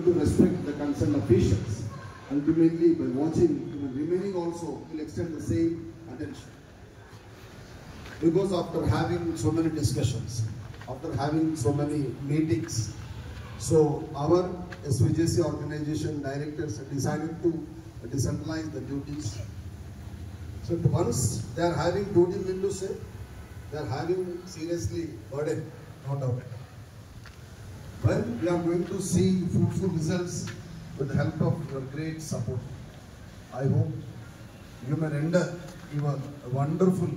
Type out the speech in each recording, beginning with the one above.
to respect the concerned officials. Ultimately, by watching, remaining also will extend the same attention. Because after having so many discussions, after having so many meetings, so our SVJC organization directors decided to decentralize the duties. So once they are having duty, mean to say, they are having seriously burden, no doubt. When we are going to see fruitful results with the help of your great support, I hope you may render your wonderful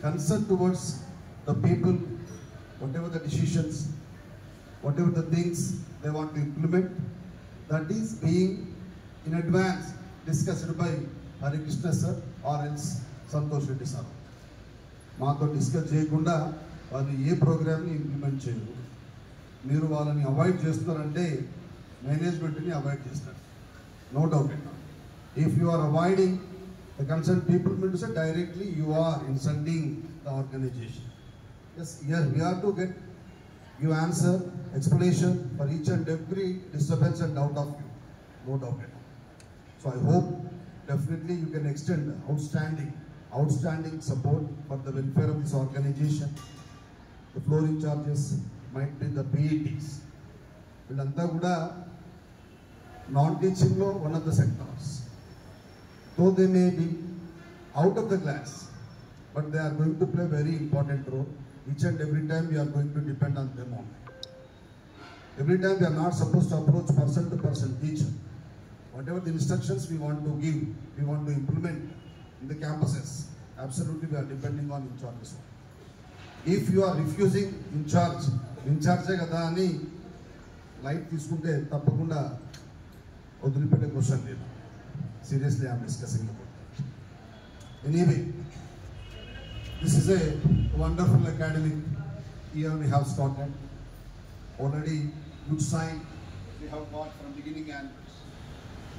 concern towards the people, whatever the decisions, whatever the things they want to implement, that is being in advance discussed by Hari Krishna sir or else Santosh Reddy sir. మాతో discuss చేయకుండా వాళ్ళు ఏ ప్రోగ్రామ్ని implement చేయరు. మీరు వాళ్ళని avoid చేస్తున్నారంటే మేనేజ్మెంట్ని avoid చేస్తారు. No doubt it. If you are avoiding the concern people mean to say directly you are insulting the organization. Yes, here we are to get give answer, explanation for each and every disturbance and doubt of you. No doubt at all. So I hope definitely you can extend outstanding support for the welfare of this organization. The floor in charges might be the PETs. Villanta kuda non-teaching lo one of the sectors. Though they may be out of the class, but they are going to play very important role. Each and every time we are going to depend on them only. Every time we are not supposed to approach person to person teacher. Whatever the instructions we want to give, we want to implement in the campuses, absolutely we are depending on in charges. If you are refusing in charge kada ani light తీసుకుంటే తప్పకుండా వదిలిపెట్టే question లేదు. Seriously I am discussing about that. Anyway, this is a wonderful academic year we have started. Already good sign we have got from beginning, and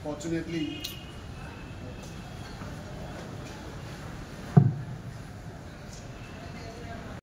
fortunately